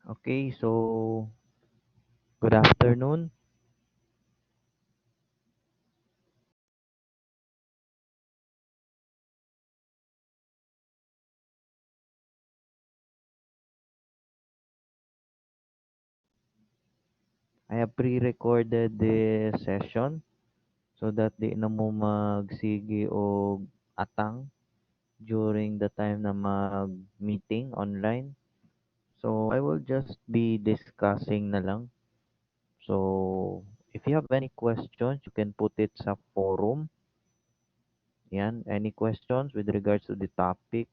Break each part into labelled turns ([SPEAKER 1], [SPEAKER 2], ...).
[SPEAKER 1] Okay, so good afternoon. I have pre-recorded this session so that di na mo magsigi og atang during the time na mag-meeting online. So I will just be discussing na lang. So if you have any questions, you can put it sa forum. Yan, any questions with regards to the topic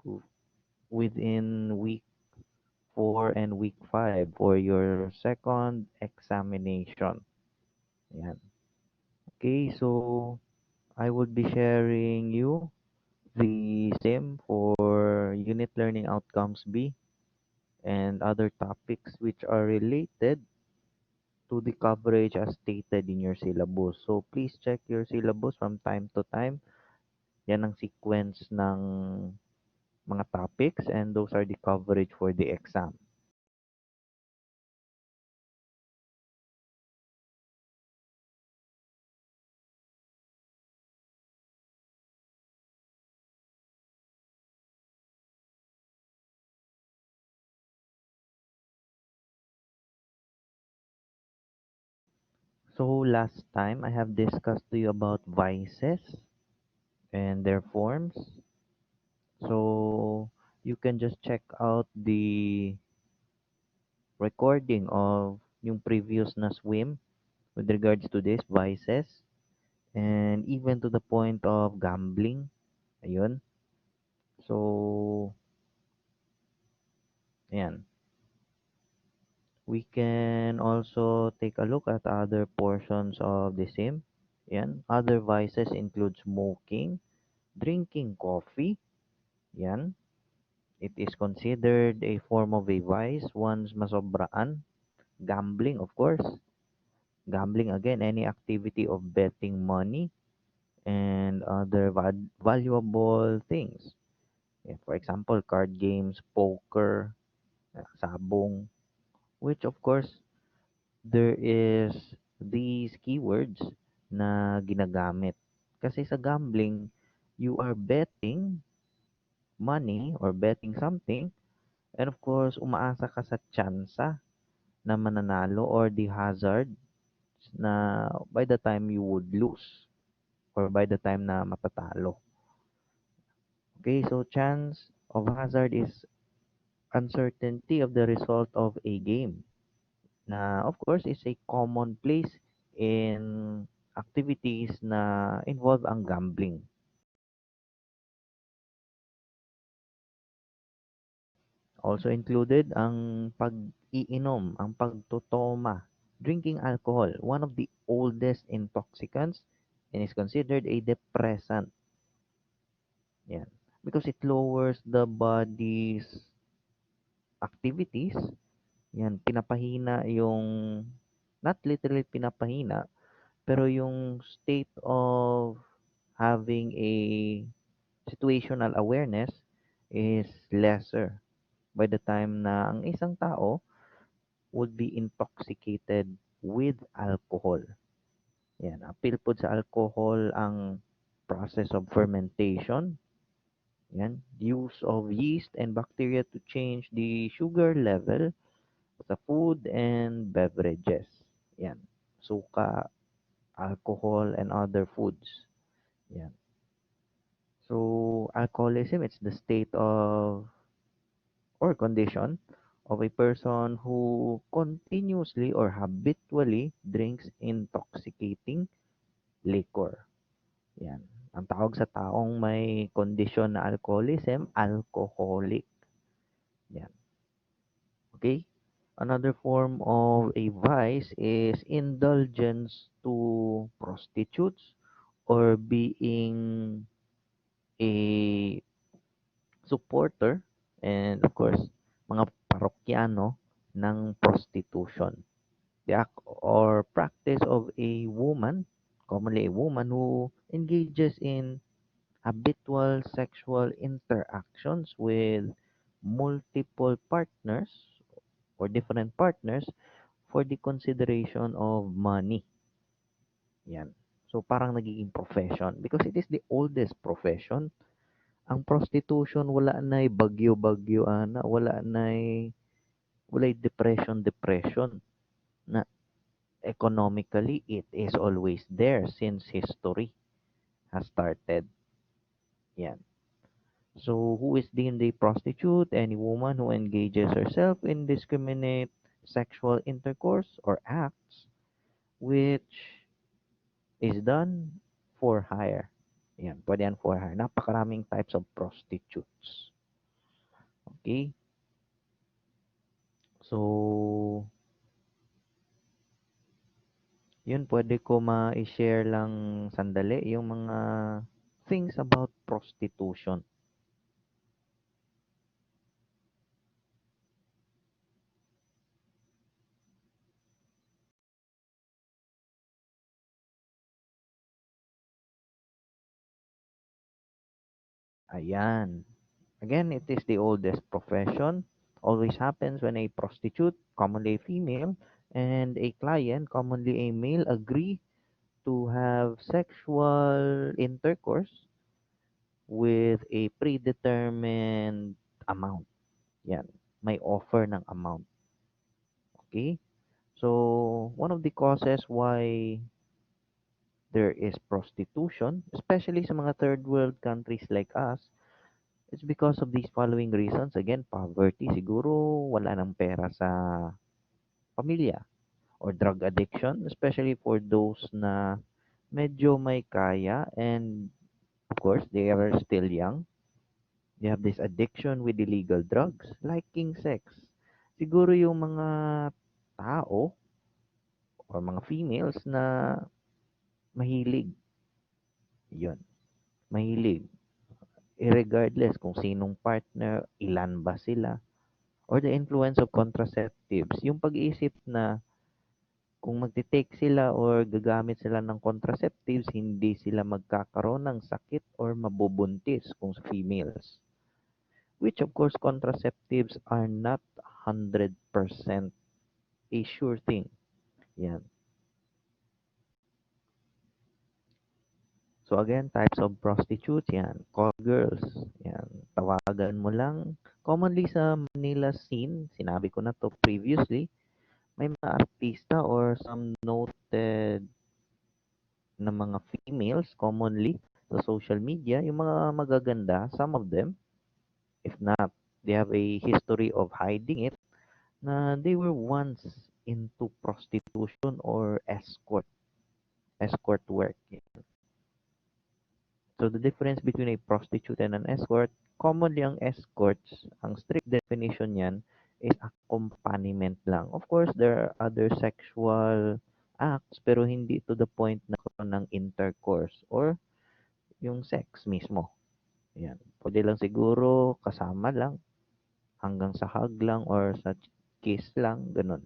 [SPEAKER 1] within week 4 and week 5 for your second examination. Yan. Okay, so I would be sharing you the same for unit learning outcomes B and other topics which are related to the coverage as stated in your syllabus. So please check your syllabus from time to time. Yan ang sequence ng mga topics and those are the coverage for the exam. So last time I have discussed to you about vices and their forms. So you can just check out the recording of yung previous na swim with regards to this vices and even to the point of gambling. Ayun. So, ayan. We can also take a look at other portions of the same. Yan. Other vices include smoking, drinking coffee. Yan. It is considered a form of a vice once masobraan. Gambling, of course. Gambling again, any activity of betting money and other valuable things. Yeah, for example, card games, poker, sabong, which of course there is these keywords na ginagamit. Kasi sa gambling, you are betting money or betting something and of course umaasa ka sa tsansa na mananalo or the hazard na by the time you would lose or by the time na matatalo. Okay, so chance of hazard is uncertainty of the result of a game. Na of course is a common place in activities na involve ang gambling. Also included ang pag-iinom, ang pagtotoma, drinking alcohol, one of the oldest intoxicants and is considered a depressant. Yan. Because it lowers the body's activities. Yan, pinapahina yung, not literally pinapahina, pero yung state of having a situational awareness is lesser by the time na ang isang tao would be intoxicated with alcohol. Yan, appeal po sa alcohol ang process of fermentation. Yan, use of yeast and bacteria to change the sugar level sa food and beverages. Yan, suka, alcohol, and other foods. Yan. So, alcoholism, it's the state of or condition of a person who continuously or habitually drinks intoxicating liquor. Yan. Ang tawag sa taong may kondisyon na alcoholism, alcoholic. Yan. Okay? Another form of a vice is indulgence to prostitutes or being a supporter and of course mga parokyano ng prostitution. The act or practice of a woman, commonly a woman who engages in habitual sexual interactions with multiple partners or different partners for the consideration of money. Yan. So parang nagiging profession because it is the oldest profession. Ang prostitution wala na'y bagyo-bagyo ana, wala'y depression na economically it is always there since history has started. Yan. So who is deemed a prostitute? Any woman who engages herself in discriminate sexual intercourse or acts which is done for hire. Yan, pwede yan for hire. Napakaraming types of prostitutes. Okay? So, yun, pwede ko ma-share lang sandali yung mga things about prostitution. Ayan. Again, it is the oldest profession. Always happens when a prostitute, commonly a female, and a client, commonly a male, agree to have sexual intercourse with a predetermined amount. Yan. May offer ng amount. Okay? So, one of the causes why there is prostitution, especially sa mga third world countries like us, it's because of these following reasons. Again, poverty. Siguro wala ng pera sa pamilya. Or drug addiction, especially for those na medyo may kaya and of course, they are still young. They have this addiction with illegal drugs, liking sex. Siguro yung mga tao or mga females na mahilig. Yun, mahilig. Irregardless kung sinong partner, ilan ba sila, or the influence of contraceptives. Yung pag-iisip na kung magte-take sila or gagamit sila ng contraceptives, hindi sila magkakaroon ng sakit or mabubuntis kung sa females. Which of course, contraceptives are not 100% a sure thing. Yan. So again, types of prostitutes, yan. Call girls, yan. Tawagan mo lang. Commonly sa Manila scene, sinabi ko na to previously, may mga artista or some noted na mga females commonly sa social media, yung mga magaganda, some of them, if not, they have a history of hiding it, na they were once into prostitution or escort work. So the difference between a prostitute and an escort, commonly ang escorts, ang strict definition niyan is accompaniment lang. Of course, there are other sexual acts pero hindi to the point na karoon ng intercourse or yung sex mismo. Yan. Pwede lang siguro kasama lang hanggang sa hug lang or sa kiss lang, ganun.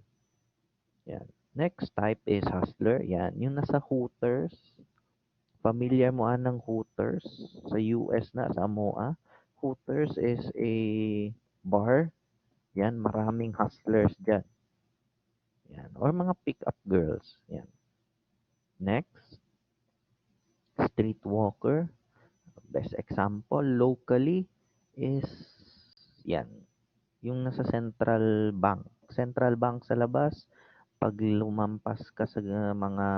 [SPEAKER 1] Yan. Next type is hustler. Yan. Yung nasa Hooters. Familiar mo ng Hooters sa US na, sa MOA? Hooters is a bar. Yan, maraming hustlers dyan. Yan. Or mga pick-up girls. Yan. Next, streetwalker. Best example locally is yan, yung nasa Central Bank. Central Bank sa labas, pag lumampas ka sa mga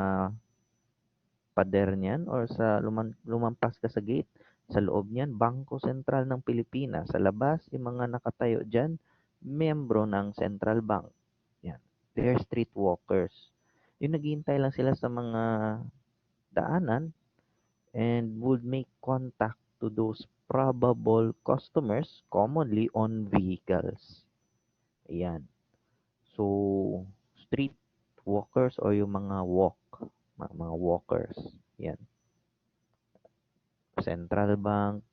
[SPEAKER 1] pader niyan or sa lumampas ka sa gate, sa loob niyan, Bangko Sentral ng Pilipinas. Sa labas, yung mga nakatayo diyan, miyembro ng Central Bank. Yan. They're streetwalkers. Yung naghihintay lang sila sa mga daanan and would make contact to those probable customers commonly on vehicles. Ayan. So, street walkers or yung mga walkers. Yan. Central Bank,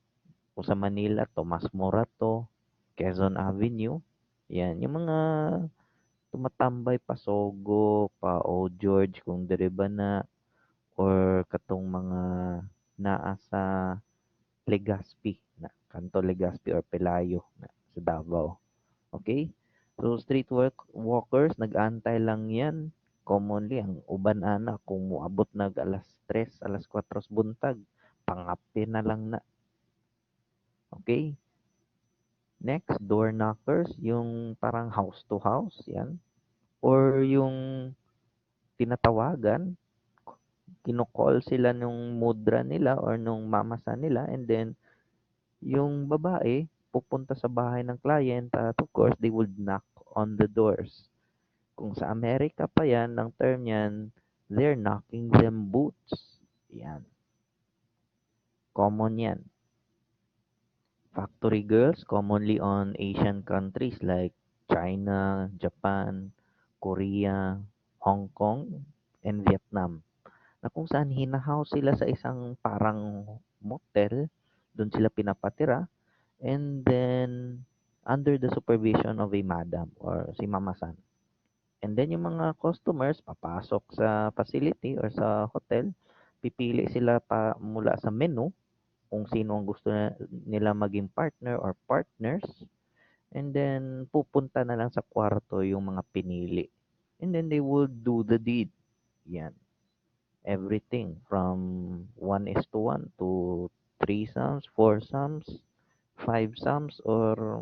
[SPEAKER 1] kung sa Manila, Tomas Morato, Quezon Avenue. Yan. Yung mga tumatambay pa Sogo, pa O George, kung diriba na, or katong mga naa sa Legazpi, na Kanto Legazpi or Pelayo na sa Davao. Okay? So, walkers, nag-aantay lang yan. Commonly, ang uban ana, kung muabot nag alas 3, alas 4 buntag, pangapi na lang na. Okay? Next, door knockers, yung parang house to house, yan. Or yung tinatawagan, kino-call sila nung mudra nila or nung mamasa nila, and then yung babae pupunta sa bahay ng client at of course they would knock on the doors. Kung sa Amerika pa yan, ang term yan, they're knocking them boots. Yan, common yan. Factory girls, commonly on Asian countries like China, Japan, Korea, Hong Kong, and Vietnam. Na kung saan hinahouse sila sa isang parang motel, doon sila pinapatira, and then under the supervision of a madam or si mamasan. And then yung mga customers papasok sa facility or sa hotel, pipili sila pa mula sa menu kung sino ang gusto nila maging partner or partners. And then pupunta na lang sa kwarto yung mga pinili. And then they will do the deed. Yan. Everything from 1 is to 1 to 3 sums, 4 sums, 5 sums, or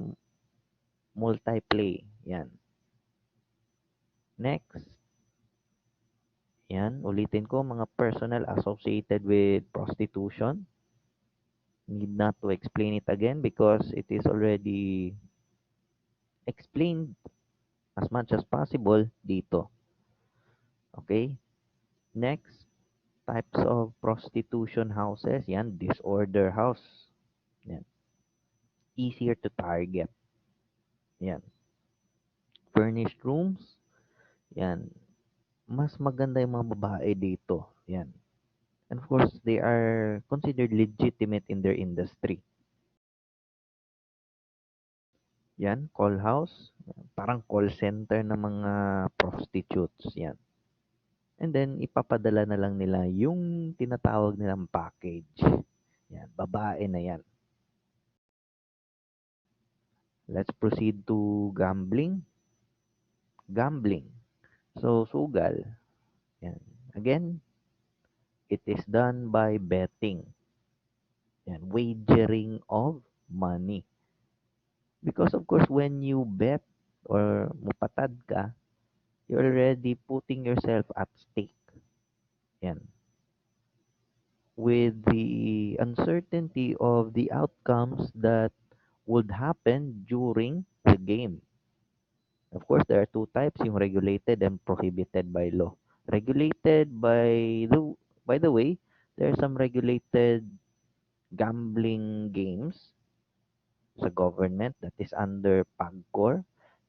[SPEAKER 1] multiplay. Yan. Next. Yan. Ulitin ko, mga personnel associated with prostitution. Need not to explain it again because it is already explained as much as possible dito. Okay? Next, types of prostitution houses. Yan, disorder house. Yan. Easier to target. Yan. Furnished rooms. Yan. Mas maganda yung mga babae dito. Yan. And of course, they are considered legitimate in their industry. Yan, call house. Parang call center ng mga prostitutes. Yan. And then, ipapadala na lang nila yung tinatawag nilang package. Yan, babae na yan. Let's proceed to gambling. Gambling. So, sugal. Yan. Again, it is done by betting. Yan, wagering of money. Because of course, when you bet or mupatad ka, you're already putting yourself at stake. Yan. With the uncertainty of the outcomes that would happen during the game. Of course, there are two types, yung regulated and prohibited by law. Regulated by the way, there are some regulated gambling games sa government that is under PAGCOR,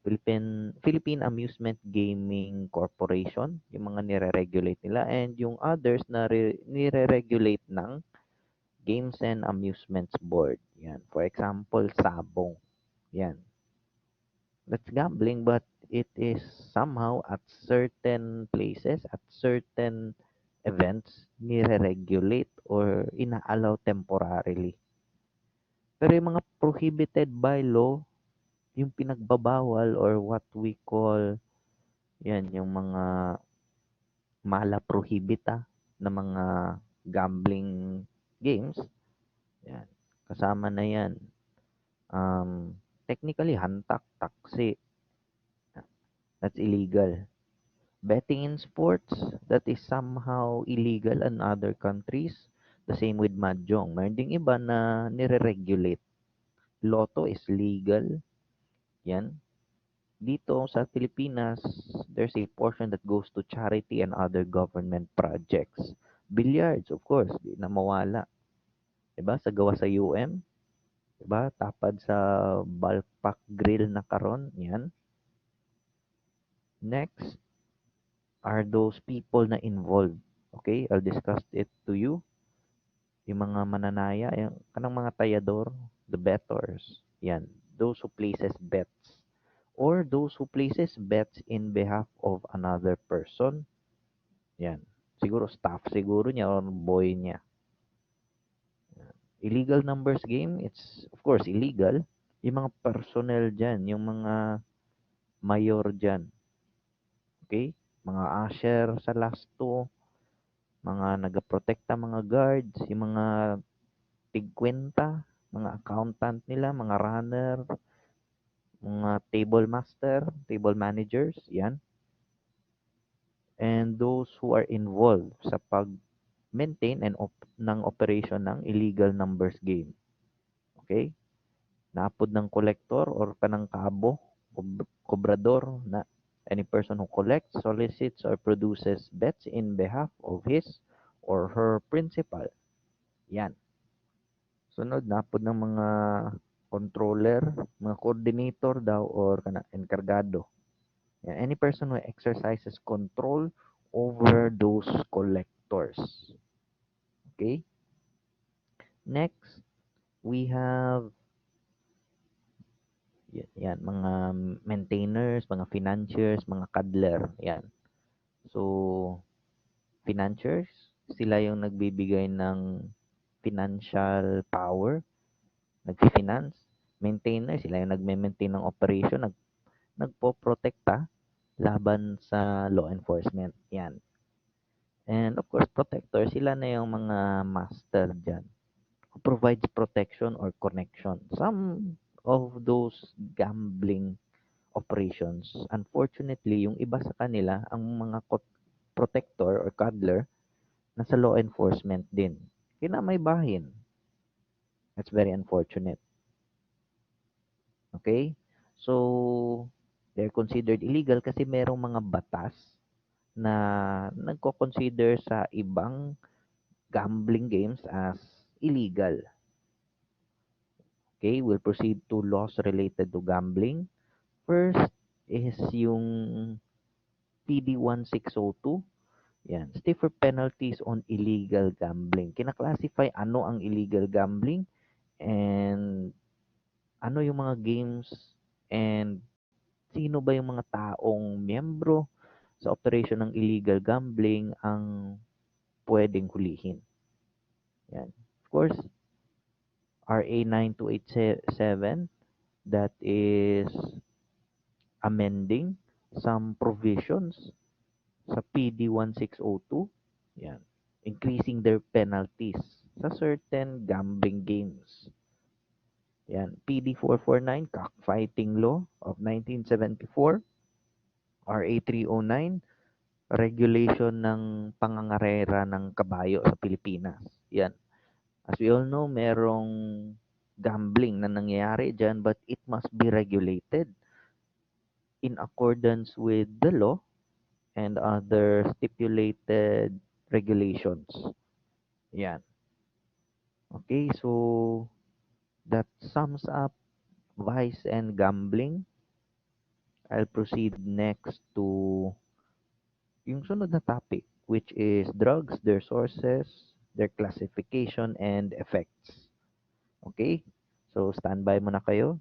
[SPEAKER 1] Philippine Amusement Gaming Corporation, yung mga nire-regulate nila, and yung others na nire-regulate ng Games and Amusements Board. Yan. For example, Sabong. Yan. That's gambling, but it is somehow at certain places, at certain events, nire-regulate or ina-allow temporarily. Pero yung mga prohibited by law, yung pinagbabawal or what we call, yan, yung mga mala prohibita na mga gambling games, yan, kasama na yan. Technically, hantak, taksi, that's illegal. Betting in sports, that is somehow illegal in other countries. The same with mahjong. Meron ding iba na nire-regulate. Lotto is legal. Yan. Dito sa Pilipinas, there's a portion that goes to charity and other government projects. Billiards, of course, di na mawala. Diba? Sa gawa sa UM. Diba? Tapad sa Balpak Grill na karon. Yan. Next are those people na involved. Okay? I'll discuss it to you. Yung mga mananaya, yung kanang mga tayador, the bettors. Yan. Those who places bets. Or those who places bets in behalf of another person. Yan. Siguro staff siguro niya or boy niya. Illegal numbers game, it's of course illegal. Yung mga personnel dyan, yung mga mayor dyan. Okay? Mga usher sa last two, mga nagaprotekta, mga guards, yung mga tigkwenta, mga accountant nila, mga runner, mga table master, table managers, yan. And those who are involved sa pag-maintain and ng operation ng illegal numbers game. Okay? Naapod ng collector or kanang kabo, kobrador na any person who collects, solicits, or produces bets in behalf of his or her principal. Yan. Sunod, naapod ng mga controller, mga coordinator daw or kana enkargado. Yan. Any person who exercises control over those collectors. Okay? Next, we have yan, mga maintainers, mga financiers, mga cuddler. Yan. So, financiers, sila yung nagbibigay ng financial power, nagfi-finance. Maintainers, sila yung nagme-maintain ng operation, nagpo-protekta laban sa law enforcement. Yan. And of course, protector, sila na yung mga master dyan who provides protection or connection. Some of those gambling operations, unfortunately, yung iba sa kanila, ang mga protector or cuddler, nasa law enforcement din. May bahin. That's very unfortunate. Okay? So, they're considered illegal kasi merong mga batas na nagko-consider sa ibang gambling games as illegal. Okay, we'll proceed to laws related to gambling. First is yung PD 1602. Yan, stiffer penalties on illegal gambling. Kinaklasify ano ang illegal gambling and ano yung mga games and sino ba yung mga taong miyembro sa operation ng illegal gambling ang pwedeng hulihin. Yan. Of course, RA 9287, that is amending some provisions sa PD 1602. Yan. Increasing their penalties sa certain gambling games. Yan. PD 449, Cockfighting Law of 1974. RA 309, regulation ng pangangarera ng kabayo sa Pilipinas. Yan. As we all know, merong gambling na nangyayari dyan, but it must be regulated in accordance with the law and other stipulated regulations. Yan. Okay, so that sums up vice and gambling. I'll proceed next to yung sunod na topic, which is drugs, their sources, their classification, and effects. Okay? So, standby muna kayo.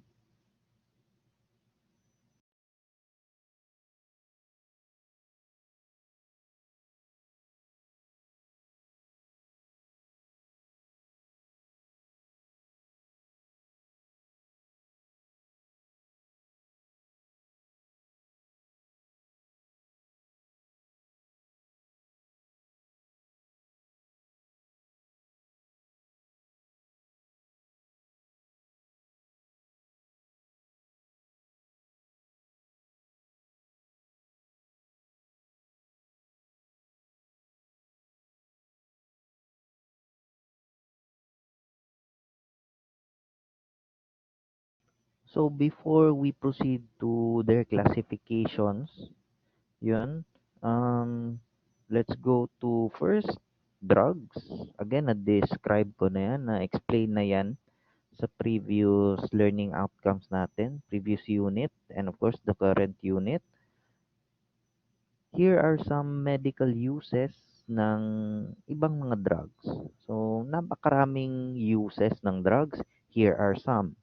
[SPEAKER 1] So, before we proceed to their classifications, yun, let's go to first, drugs. Again, na-describe ko na yan, na-explain na yan sa previous learning outcomes natin, previous unit, and of course, the current unit. Here are some medical uses ng ibang mga drugs. So, napakaraming uses ng drugs. Here are some.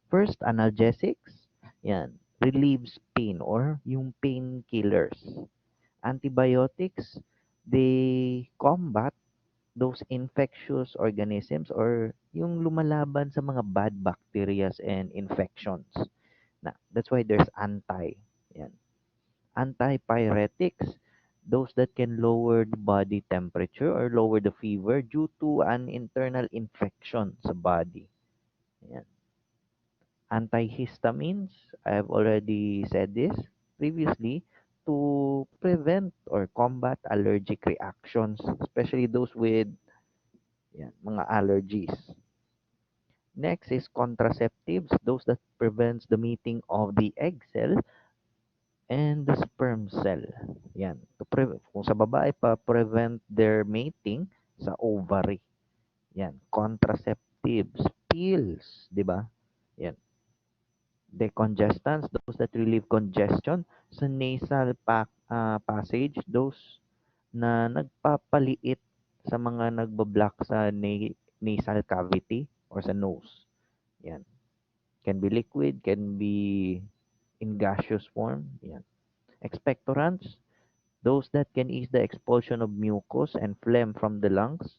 [SPEAKER 1] First, analgesics. Yan. Relieves pain or yung painkillers. Antibiotics, they combat those infectious organisms or yung lumalaban sa mga bad bacteria and infections. Na, that's why there's anti. Yan. Antipyretics, those that can lower the body temperature or lower the fever due to an internal infection sa body. Yan. Antihistamines, I have already said this previously, to prevent or combat allergic reactions, especially those with yan, mga allergies. Next is contraceptives, those that prevents the meeting of the egg cell and the sperm cell. Yan. Kung sa babae pa, prevent their mating sa ovary. Yan. Contraceptives, pills, di ba? Yan. Decongestants, those that relieve congestion sa passage, those na nagpapaliit sa mga nagbablock sa nasal cavity or sa nose. Yan. Can be liquid, can be in gaseous form. Yan. Expectorants, those that can ease the expulsion of mucus and phlegm from the lungs.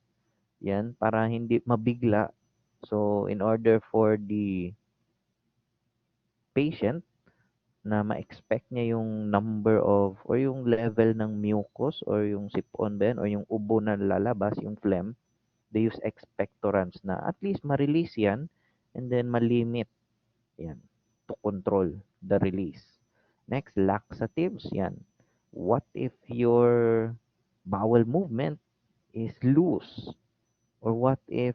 [SPEAKER 1] Yan, para hindi mabigla. So, in order for the patient na ma-expect niya yung number of or yung level ng mucus or yung sipon ba yan, or yung ubo na lalabas, yung phlegm, they use expectorants na at least ma-release yan and then ma-limit yan to control the release. Next, laxatives yan. What if your bowel movement is loose? Or what if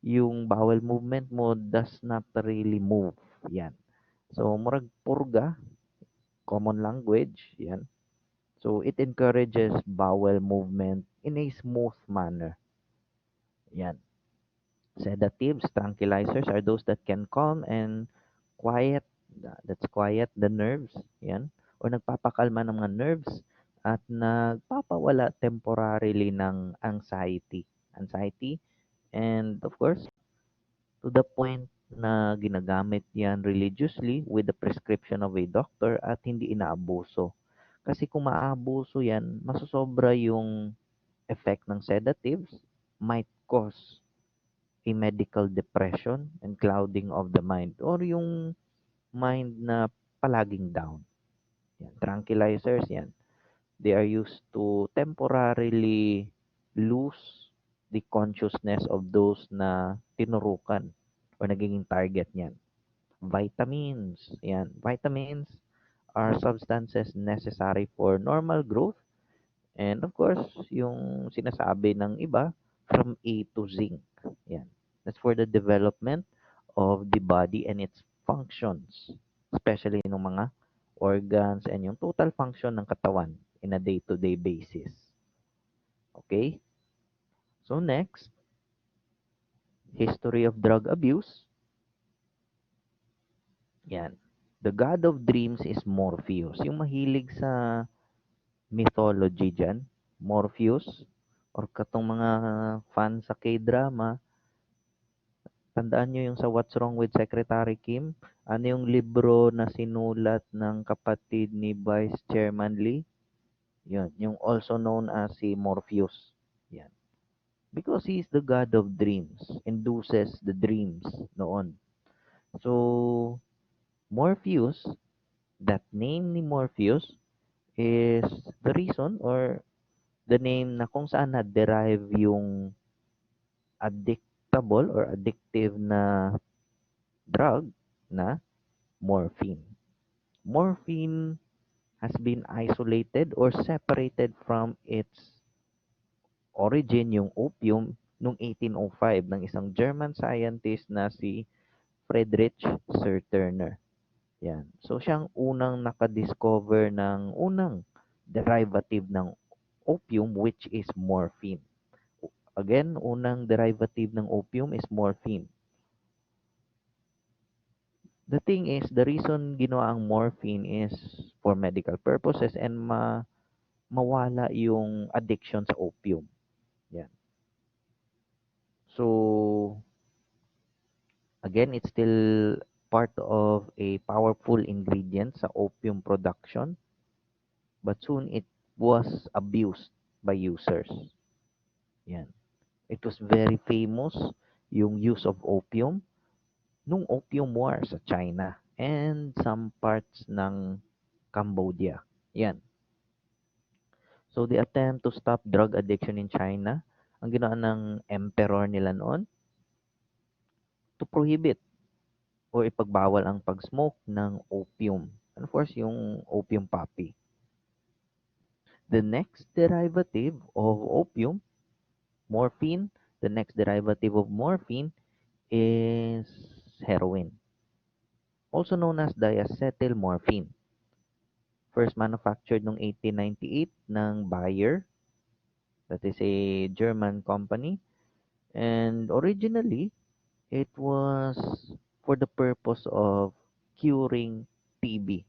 [SPEAKER 1] yung bowel movement mo does not really move? Yan. So, murag purga, common language, yan. So, it encourages bowel movement in a smooth manner. Yan. Sedatives, tranquilizers are those that can calm and quiet, that's quiet the nerves, yan. O nagpapakalma ng mga nerves at nagpapawala temporarily ng anxiety. Anxiety, and of course, to the point na ginagamit yan religiously with the prescription of a doctor at hindi inaabuso. Kasi kung maabuso yan, masosobra yung effect ng sedatives, might cause a medical depression and clouding of the mind or yung mind na palaging down. Yan. Tranquilizers, yan. They are used to temporarily lose the consciousness of those na tinurukan or nagiging target niyan. Vitamins, yan. Vitamins are substances necessary for normal growth. And of course, yung sinasabi ng iba, from A to zinc. Yan. That's for the development of the body and its functions, especially ng mga organs and yung total function ng katawan in a day-to-day basis. Okay? So next, history of drug abuse. Yan. The god of dreams is Morpheus. Yung mahilig sa mythology dyan, Morpheus, or katong mga fans sa K-drama, tandaan nyo yung sa What's Wrong with Secretary Kim, ano yung libro na sinulat ng kapatid ni Vice Chairman Lee? Yun, yung also known as si Morpheus. Yan. Because he is the god of dreams, induces the dreams noon. So, Morpheus, that name ni Morpheus is the reason or the name na kung saan na-derive yung addictable or addictive na drug na morphine. Morphine has been isolated or separated from its origin, yung opium, noong 1805 ng isang German scientist na si Friedrich Serturner. Yan. So, siyang unang nakadiscover ng unang derivative ng opium, which is morphine. Again, unang derivative ng opium is morphine. The thing is, the reason ginawa ang morphine is for medical purposes and mawala yung addiction sa opium. Yan. So, again, it's still part of a powerful ingredient sa opium production, but soon it was abused by users. Yan. It was very famous yung use of opium nung Opium War sa China and some parts ng Cambodia. Yan. So, the attempt to stop drug addiction in China, ang ginawa ng emperor nila noon, to prohibit o ipagbawal ang pag-smoke ng opium. And of course, yung opium poppy. The next derivative of opium, morphine, the next derivative of morphine is heroin, also known as diacetylmorphine. First manufactured noong 1898 ng Bayer, that is a German company. And originally, it was for the purpose of curing TB,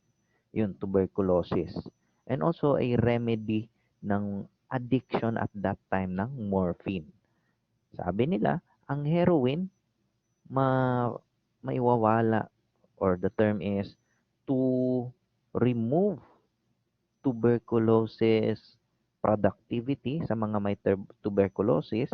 [SPEAKER 1] yun, tuberculosis. And also a remedy ng addiction at that time ng morphine. Sabi nila, ang heroin, ma maiwawala, or the term is to remove tuberculosis productivity sa mga may tuberculosis,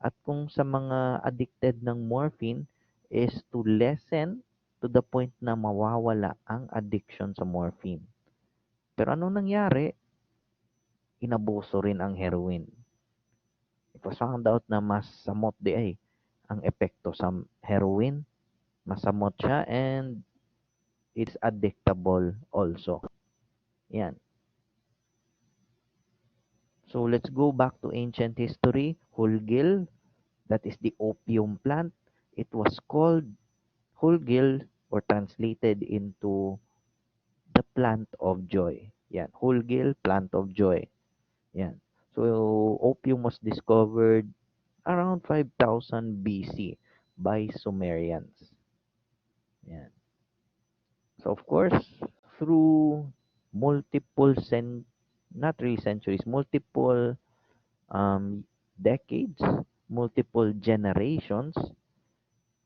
[SPEAKER 1] at kung sa mga addicted ng morphine is to lessen to the point na mawawala ang addiction sa morphine. Pero anong nangyari? Inabuso rin ang heroin. It was found out na mas samot di ay ang epekto sa heroin. Masamot siya and it's addictable also. Yan. So let's go back to ancient history. Hulgil, that is the opium plant. It was called Hulgil or translated into the plant of joy. Yan. Hulgil, plant of joy. Yan. So opium was discovered around 5000 BC by Sumerians. Yan. So of course, through multiple not really centuries, multiple decades, multiple generations,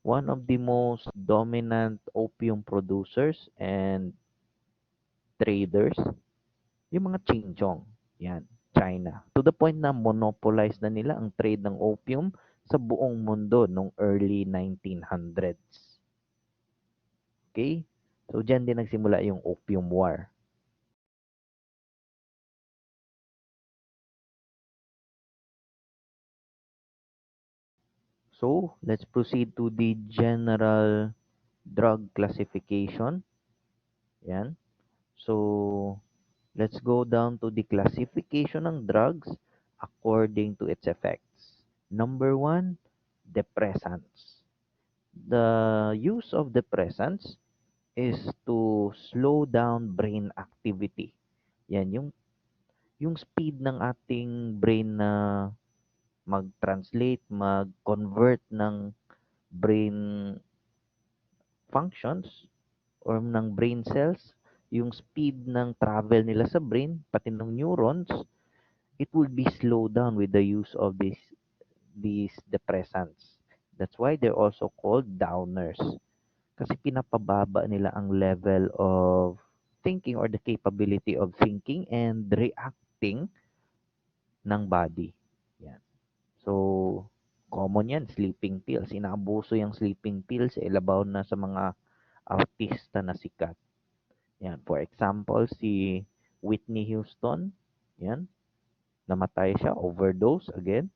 [SPEAKER 1] one of the most dominant opium producers and traders, yung mga Qingzhong, yan, China. To the point na monopolize na nila ang trade ng opium sa buong mundo noong early 1900s. Okay? So, dyan din nagsimula yung Opium War. So, let's proceed to the general drug classification. Yan. So, let's go down to the classification ng drugs according to its effects. Number one, depressants. The use of depressants is to slow down brain activity. Yan, yung speed ng ating brain na mag-translate, mag-convert ng brain functions or ng brain cells, yung speed ng travel nila sa brain, pati ng neurons, it will be slowed down with the use of these depressants. That's why they're also called downers. Kasi pinapababa nila ang level of thinking or the capability of thinking and reacting ng body. Yan. So, common yan, sleeping pills. Inaabuso yung sleeping pills, ilabaw na sa mga artista na sikat. Yan. For example, si Whitney Houston, yan, namatay siya, overdose again.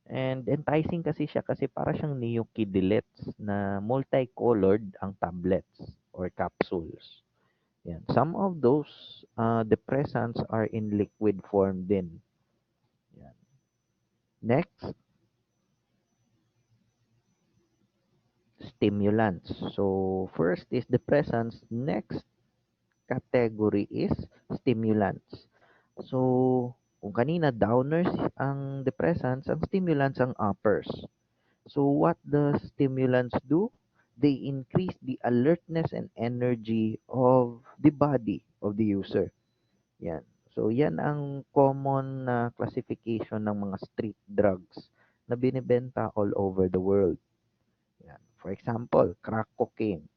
[SPEAKER 1] And enticing kasi siya kasi para siyang neokidilets na multicolored ang tablets or capsules. Yan. Some of those depressants are in liquid form din. Yan. Next, stimulants. So, first is depressants. Next category is stimulants. So, kung kanina downers ang depressants, ang stimulants ang uppers. So, what the stimulants do? They increase the alertness and energy of the body of the user. Yan. So, yan ang common na classification ng mga street drugs na binibenta all over the world. Yan. For example, crack cocaine.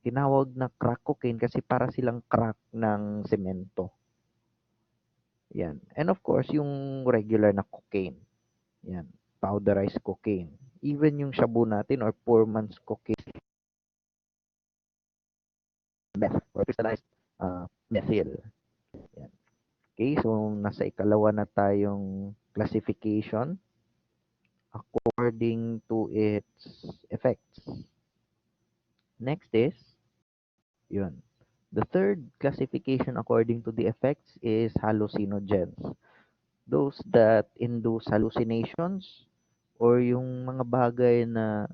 [SPEAKER 1] Tinawag na crack cocaine kasi para silang crack ng semento. Yan. And of course, yung regular na cocaine. Yan. Powderized cocaine. Even yung shabu natin or poor man's cocaine, meth or crystallized methyl. Yan. Okay, so nasa ikalawa na tayong classification according to its effects. Next is, yun. The third classification according to the effects is hallucinogens. Those that induce hallucinations or yung mga bagay na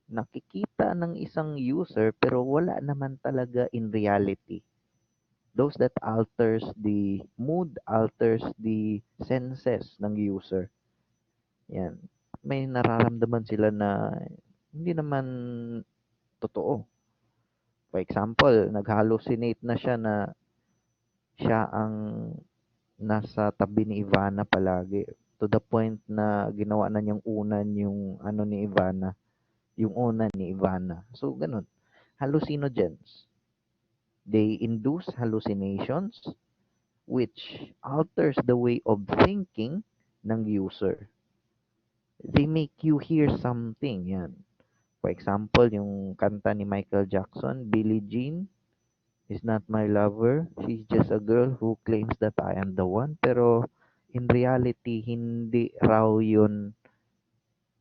[SPEAKER 1] nakikita ng isang user pero wala naman talaga in reality. Those that alters the mood, alters the senses ng user. Yan. May nararamdaman sila na hindi naman totoo. For example, nag-hallucinate na siya na siya ang nasa tabi ni Ivana palagi. To the point na ginawa na niyang unan yung ano ni Ivana, yung unan ni Ivana. So, ganun. Hallucinogens. They induce hallucinations which alters the way of thinking ng user. They make you hear something, yan. For example, yung kanta ni Michael Jackson, Billie Jean is not my lover. She's just a girl who claims that I am the one. Pero in reality, hindi raw yun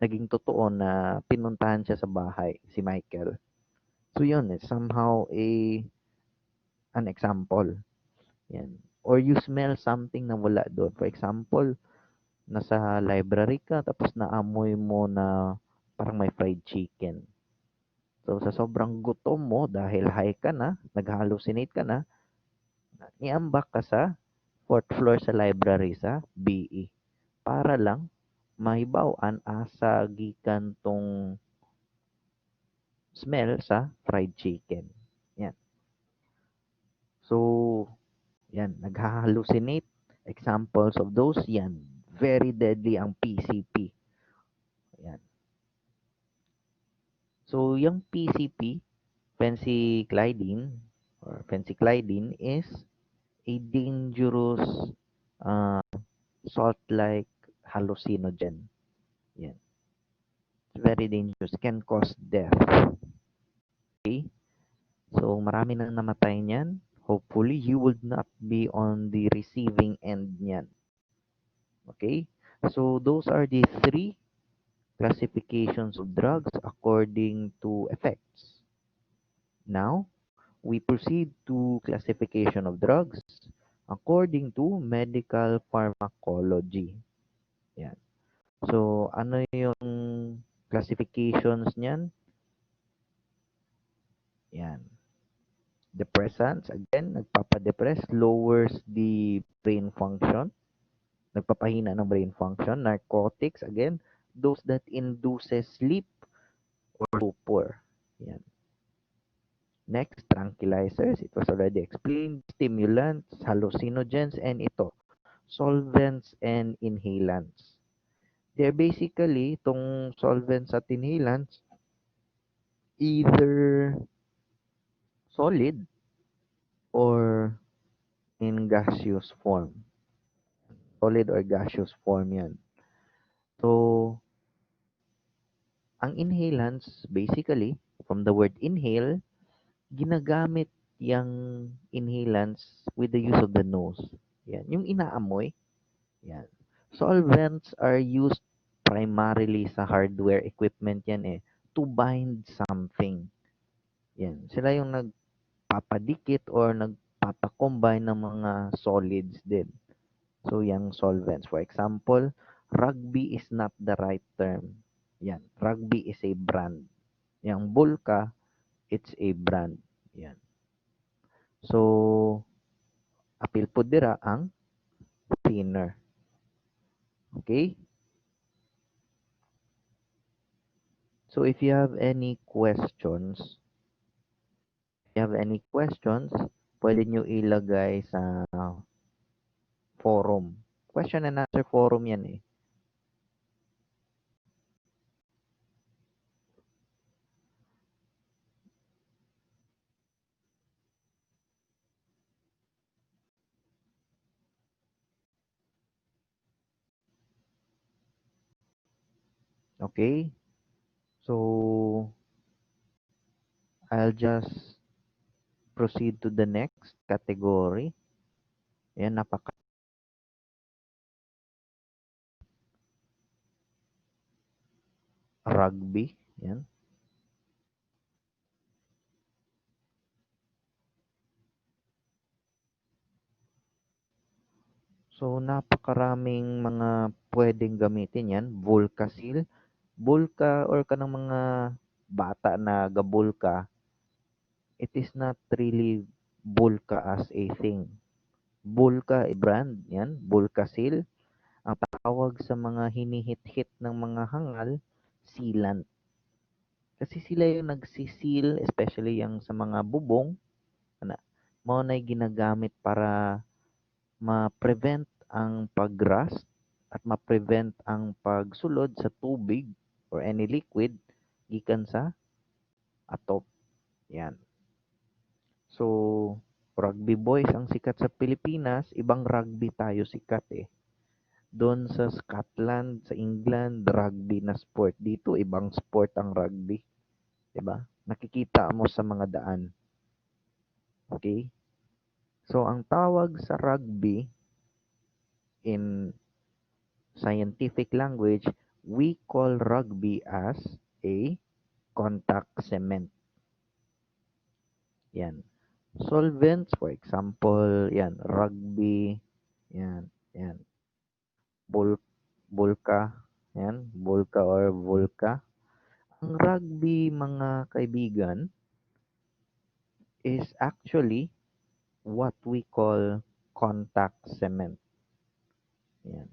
[SPEAKER 1] naging totoo na pinuntahan siya sa bahay, si Michael. So yun, somehow an example. Yan. Or you smell something na wala doon. For example, nasa library ka, tapos naamoy mo na parang may fried chicken. So, sa sobrang gutom mo, dahil high ka na, nag-hallucinate ka na, iambak ka sa fourth floor sa library sa BE para lang mahibaw-an asa gikan tong smell sa fried chicken. Yan. So, yan, nag-hallucinate. Examples of those, yan. Very deadly ang PCP. Yan. So, yung PCP, phencyclidine, or phencyclidine is a dangerous uh, salt-like hallucinogen. Yan. It's very dangerous. Can cause death. Okay? So, marami nang namatay niyan. Hopefully, you would not be on the receiving end niyan. Okay? So, those are the three classifications of drugs according to effects. Now, we proceed to classification of drugs according to medical pharmacology. Yan. So, ano yung classifications niyan? Yan. Depressants, again, nagpapadepress, lowers the brain function, nagpapahina ng brain function. Narcotics, again, those that induces sleep or stupor. Yan. Next, tranquilizers, it was already explained, stimulants, hallucinogens, and ito, solvents and inhalants. They're basically, itong solvents at inhalants, either solid or in gaseous form. Solid or gaseous form yan. So, ang inhalants, basically, from the word inhale, ginagamit yung inhalants with the use of the nose. Yan. Yung inaamoy, yan. Solvents are used primarily sa hardware equipment yan to bind something. Yan. Sila yung nagpapadikit or nagpapakombine ng mga solids din. So, yung solvents. For example, rugby is not the right term. Yan. Rugby is a brand. Yung Bulka, it's a brand. Yan. So, apil po dira ang thinner. Okay? So, if you have any questions, pwede nyo ilagay sa forum. Question and answer forum yan eh. Okay? So, I'll just proceed to the next category. Yan, rugby. Yan. So, napakaraming mga pwedeng gamitin yan. Volcasil. Bulka or kanang mga bata na gabulka, it is not really bulka as a thing. Bulka, a brand, yan. Bulkasil. Ang tawag sa mga hinihit-hit ng mga hangal, sealant. Kasi sila yung nagsisil, especially yung sa mga bubong, na mo na ginagamit para ma-prevent ang pag-rust at ma-prevent ang pagsulod sa tubig or any liquid gikan sa atop. Yan. So, rugby boys ang sikat sa Pilipinas, ibang rugby tayo sikat eh. Doon sa Scotland, sa England, rugby na sport. Dito, ibang sport ang rugby. 'Di ba? Nakikita mo sa mga daan. Okay? So, ang tawag sa rugby in scientific language, we call rugby as a contact cement. Yan. Solvents, for example, yan, rugby, yan, yan, bul bulka, yan, bulka or vulka. Ang rugby, mga kaibigan, is actually what we call contact cement. Yan.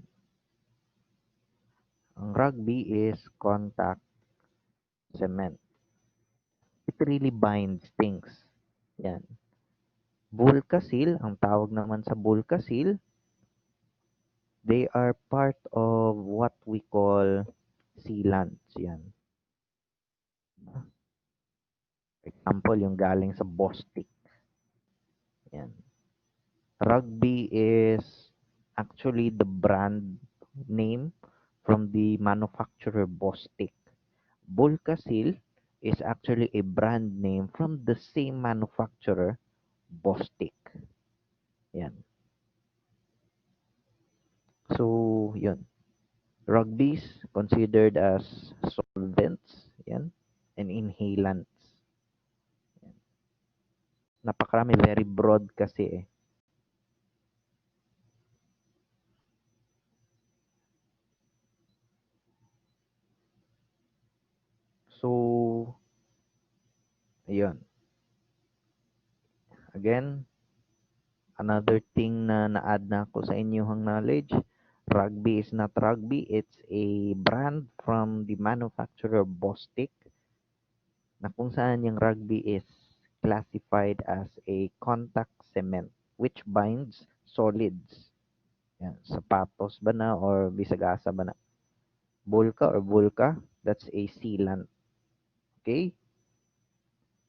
[SPEAKER 1] Ang rugby is contact cement. It really binds things. Yan. Vulcasil, ang tawag naman sa Vulcasil, they are part of what we call sealants. Yan. For example, yung galing sa Bostik. Yan. Rugby is actually the brand name from the manufacturer Bostik. Vulcasil is actually a brand name from the same manufacturer, Bostik. Yan. So, yun. Rugby is considered as solvents, yan, and inhalants. Yan. Napakarami, very broad kasi eh. So, ayun. Again, another thing na na-add na ako sa inyong knowledge, rugby is not rugby. It's a brand from the manufacturer Bostik na kung saan yung rugby is classified as a contact cement which binds solids. Yan, sapatos ba na or bisagasa ba na? Bulka or vulka, that's a sealant. Okay?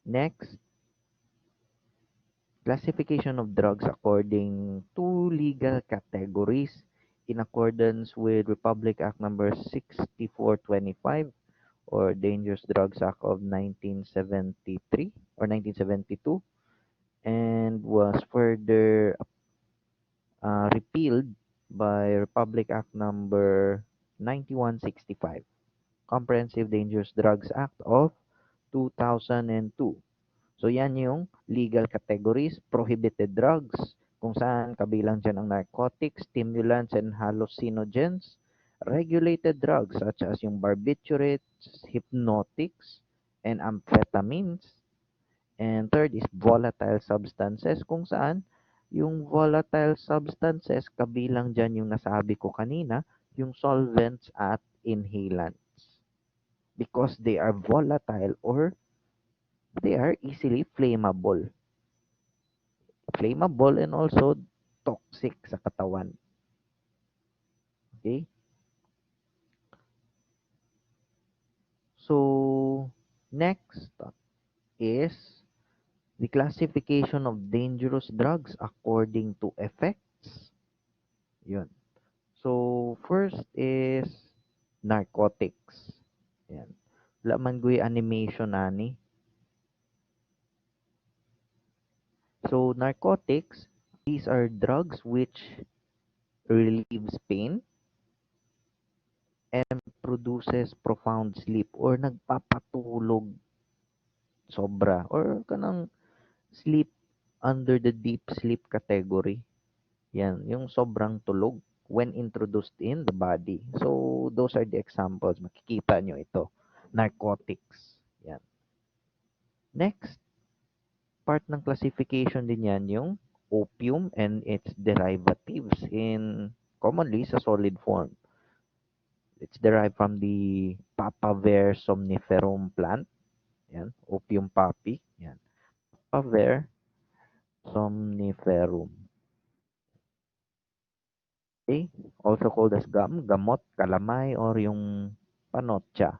[SPEAKER 1] Next, classification of drugs according to legal categories in accordance with Republic Act number 6425 or Dangerous Drugs Act of 1973 or 1972 and was further repealed by Republic Act number 9165, Comprehensive Dangerous Drugs Act of 2002. So yan yung legal categories, prohibited drugs, kung saan kabilang dyan ang narcotics, stimulants, and hallucinogens, regulated drugs such as yung barbiturates, hypnotics, and amphetamines, and third is volatile substances, kung saan yung volatile substances, kabilang dyan yung nasabi ko kanina, yung solvents at inhalants. Because they are volatile or they are easily flammable. Flammable and also toxic sa katawan. Okay? So, next is the classification of dangerous drugs according to effects. Yun. So, first is narcotics. Yan. Wala man gui animation ani. So narcotics, these are drugs which relieves pain and produces profound sleep or nagpapatulog sobra or kanang sleep under the deep sleep category. Yan, yung sobrang tulog when introduced in the body. So, those are the examples. Makikita nyo ito. Narcotics. Yan. Next, part ng classification din yan yung opium and its derivatives in commonly sa solid form. It's derived from the Papaver somniferum plant. Yan, opium poppy. Yan, Papaver somniferum. Okay? Also called as gamot, kalamay, or yung panotcha.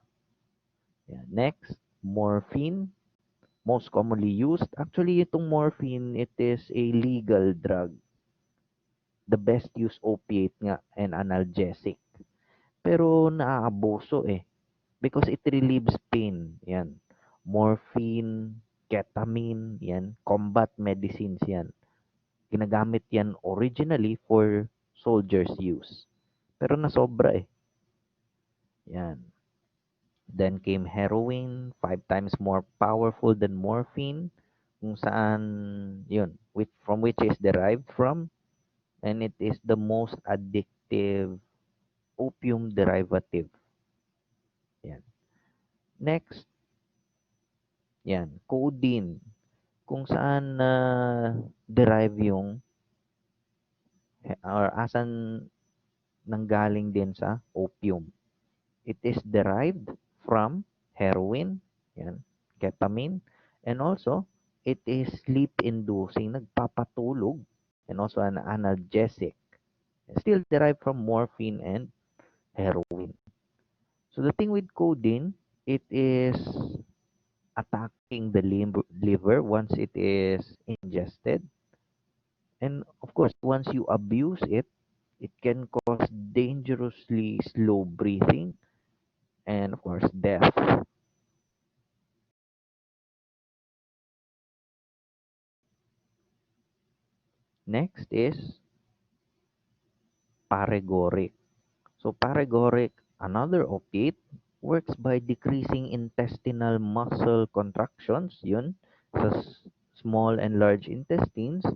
[SPEAKER 1] Yan. Next, morphine. Most commonly used. Actually, itong morphine, it is a legal drug. The best used opiate nga and analgesic. Pero naaaboso eh. Because it relieves pain. Yan. Morphine, ketamine, yan. Combat medicines yan. Ginagamit yan originally for soldiers' use. Pero nasobra eh. Yan. Then came heroin, 5 times more powerful than morphine, kung saan, yun, from which is derived from, and it is the most addictive opium derivative. Yan. Next, yan, codeine, kung saan derive yung, or asan nanggaling din sa opium. It is derived from heroin, yan, ketamine, and also it is sleep-inducing, nagpapatulog, and also an analgesic. Still derived from morphine and heroin. So the thing with codeine, it is attacking the liver once it is ingested. And of course, once you abuse it, it can cause dangerously slow breathing and of course death. Next is paregoric. So paregoric, another opiate, works by decreasing intestinal muscle contractions, yun, sa small and large intestines,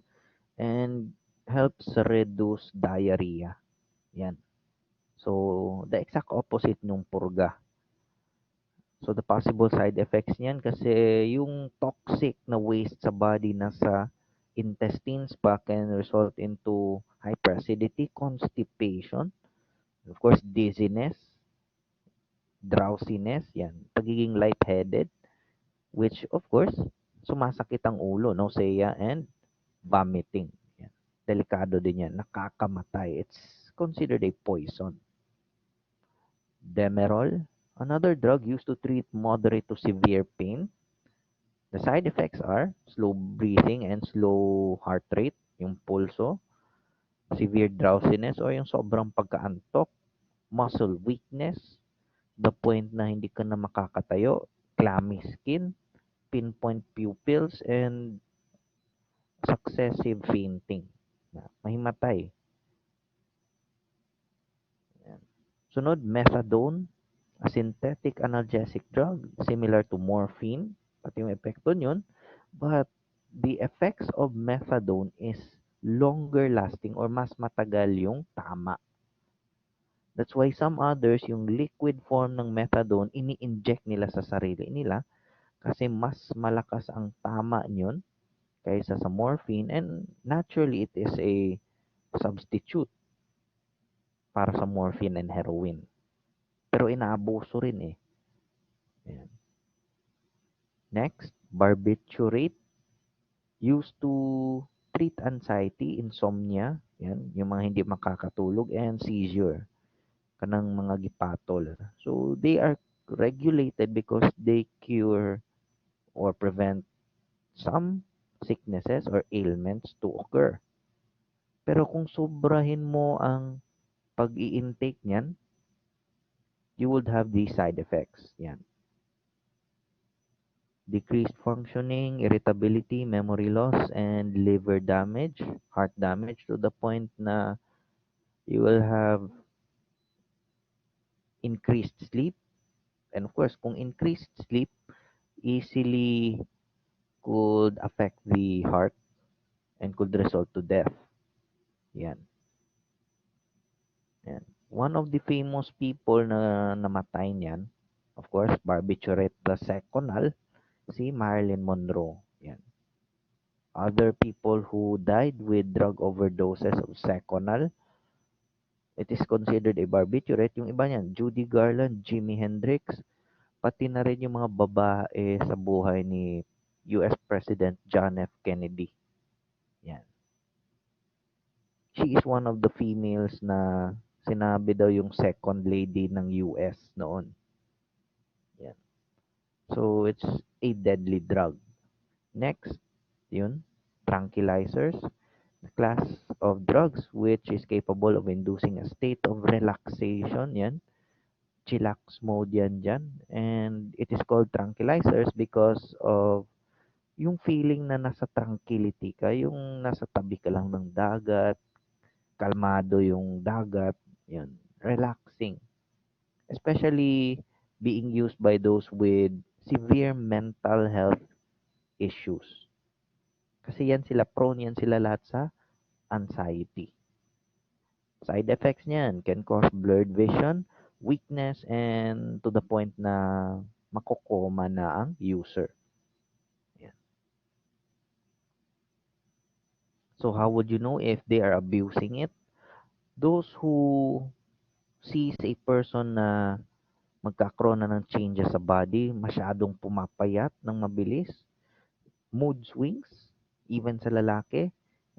[SPEAKER 1] and helps reduce diarrhea. Yan. So, the exact opposite nung purga. So, the possible side effects niyan kasi yung toxic na waste sa body nasa intestines pa can result into hyperacidity, constipation, of course, dizziness, drowsiness, yan, pagiging lightheaded, which of course, sumasakit ang ulo, nausea, and vomiting. Yan. Delikado din yan, nakakamatay. It's considered a poison. Demerol, another drug used to treat moderate to severe pain. The side effects are slow breathing and slow heart rate, yung pulso, severe drowsiness or yung sobrang pagkaantok, muscle weakness, the point na hindi ka na makakatayo, clammy skin, pinpoint pupils, and successive fainting. Mahimatay. Yan. Sunod, methadone, a synthetic analgesic drug similar to morphine, pati yung epekto yun, but the effects of methadone is longer lasting or mas matagal yung tama. That's why some others, yung liquid form ng methadone, ini-inject nila sa sarili nila kasi mas malakas ang tama nyon kaysa sa morphine and naturally it is a substitute para sa morphine and heroin. Pero inaabuso rin eh. Ayan. Next, barbiturate used to treat anxiety, insomnia, yan, yung mga hindi makakatulog, and seizure, kanang mga gipatol. So, they are regulated because they cure or prevent some sicknesses or ailments to occur. Pero kung sobrahin mo ang pag-i-intake niyan, you would have these side effects. Yan. decreased functioning, irritability, memory loss, and liver damage, heart damage to the point na you will have increased sleep. And of course, kung increased sleep easily could affect the heart and could result to death. Yan. Yan. One of the famous people na namatay niyan, of course, barbiturate the seconal, si Marilyn Monroe. Yan. Other people who died with drug overdoses of seconal, it is considered a barbiturate. Yung iba niyan, Judy Garland, Jimi Hendrix, pati na rin yung mga babae sa buhay ni US President John F. Kennedy. Yan. She is one of the females na sinabi daw yung second lady ng US noon. Yan. So, it's a deadly drug. Next, yun, tranquilizers, the class of drugs which is capable of inducing a state of relaxation, yan, chillax mode yan dyan. And it is called tranquilizers because of yung feeling na nasa tranquility ka, yung nasa tabi ka lang ng dagat, kalmado yung dagat, yun, relaxing. Especially being used by those with severe mental health issues. Kasi prone yan sila lahat sa anxiety. Side effects niyan can cause blurred vision, weakness, and to the point na makokoma na ang user. Yan. So how would you know if they are abusing it? Those who sees a person na magkakaroon na ng changes sa body, masyadong pumapayat ng mabilis, mood swings, even sa lalaki,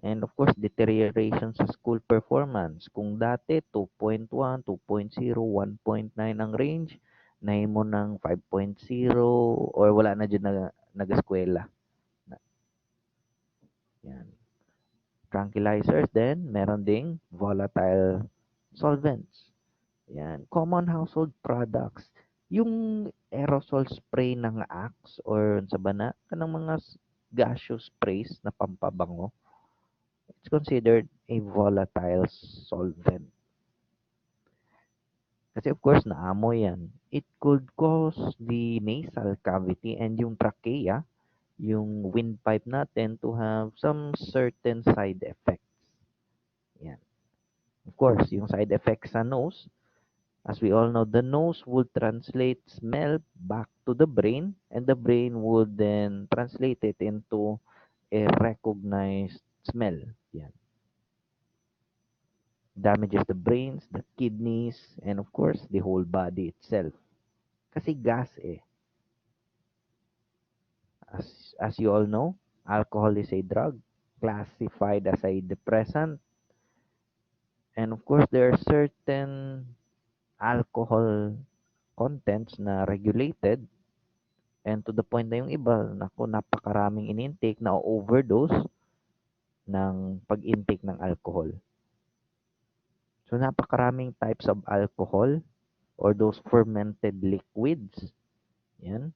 [SPEAKER 1] and of course, deterioration sa school performance. Kung dati 2.1, 2.0, 1.9 ang range, nahin mo ng 5.0 or wala na dyan nag-eskwela. Yan. Tranquilizers then, meron ding volatile solvents. Yan. Common household products. Yung aerosol spray ng Axe or sa bana, kanang mga gaseous sprays na pampabango, it's considered a volatile solvent. Kasi of course, naamoy yan. It could cause the nasal cavity and yung trachea, yung windpipe natin to have some certain side effects. Yan. Of course, yung side effects sa nose, as we all know, the nose would translate smell back to the brain, and the brain would then translate it into a recognized smell. Yan. Damages the brains, the kidneys, and of course, the whole body itself. Kasi gas eh. As you all know, alcohol is a drug classified as a depressant. And of course, there are certain alcohol contents na regulated. And to the point na yung iba, naku, napakaraming in-intake na overdose ng pag-intake ng alcohol. So, napakaraming types of alcohol or those fermented liquids, yan,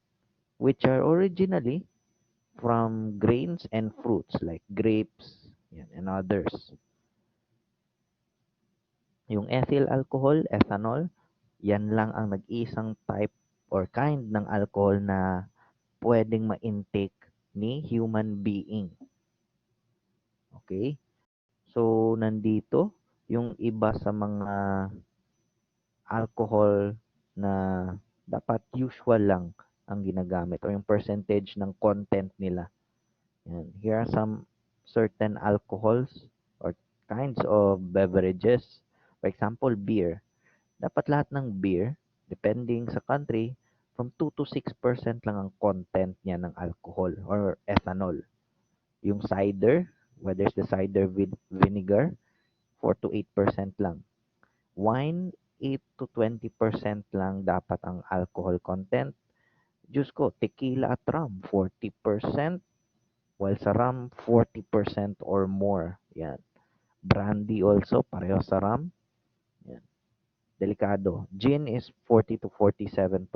[SPEAKER 1] which are originally from grains and fruits like grapes, yan, and others. Yung ethyl alcohol, ethanol, yan lang ang nag-iisang type or kind ng alcohol na pwedeng ma-intake ni human being. Okay? So, nandito yung iba sa mga alcohol na dapat usual lang ang ginagamit or yung percentage ng content nila. Yan. Here are some certain alcohols or kinds of beverages. For example, beer. Dapat lahat ng beer, depending sa country, from 2 to 6% lang ang content niya ng alcohol or ethanol. Yung cider, whether it's the cider with vinegar, 4 to 8% lang. Wine, 8 to 20% lang dapat ang alcohol content. Diyos ko, tequila at rum, 40%. While sa rum, 40% or more. Yan. Brandy also, pareho sa rum. Yan. delikado. Gin is 40 to 47%,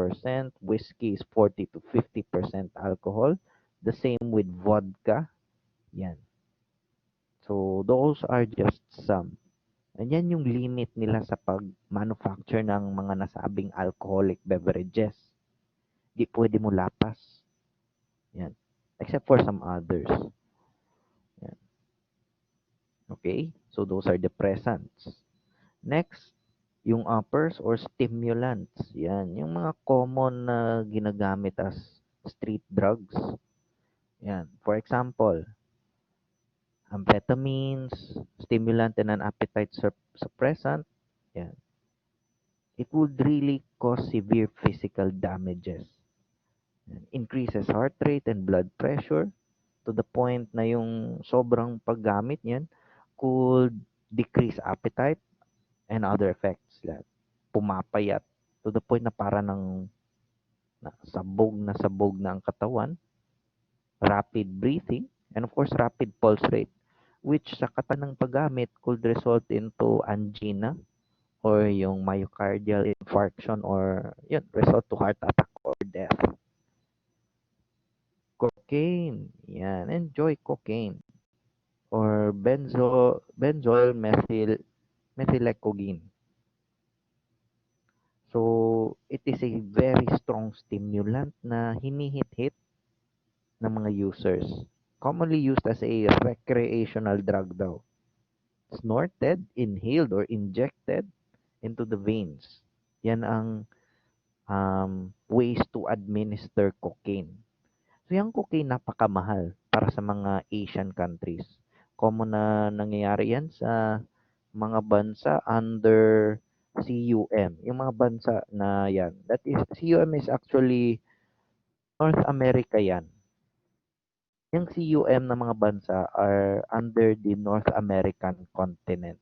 [SPEAKER 1] whiskey is 40 to 50% alcohol. The same with vodka. Yan. So, those are just some. And yan yung limit nila sa pag-manufacture ng mga nasabing alcoholic beverages. Di pwede mo lapas. Yan. Except for some others. Yan. Okay? So, those are depressants. Next, yung uppers or stimulants. Yan. Yung mga common na ginagamit as street drugs. Yan. For example, amphetamines, stimulant and an appetite suppressant. Yan. It would really cause severe physical damages. Yan. Increases heart rate and blood pressure to the point na yung sobrang paggamit niyan could decrease appetite and other effects like pumapayat to the point na para ng sabog na ang katawan, rapid breathing, and of course rapid pulse rate, which sa kata ng paggamit could result into angina or yung myocardial infarction or yun, result to heart attack or death. Cocaine, yan, enjoy cocaine or benzoyl methylecogen. So, it is a very strong stimulant na hinihit-hit ng mga users. Commonly used as a recreational drug daw. Snorted, inhaled, or injected into the veins. Yan ang ways to administer cocaine. So, yung cocaine napakamahal para sa mga Asian countries. Common na nangyayari yan sa mga bansa under CUM. Yung mga bansa na yan. That is, CUM is actually North America yan. Yung CUM na mga bansa are under the North American continent.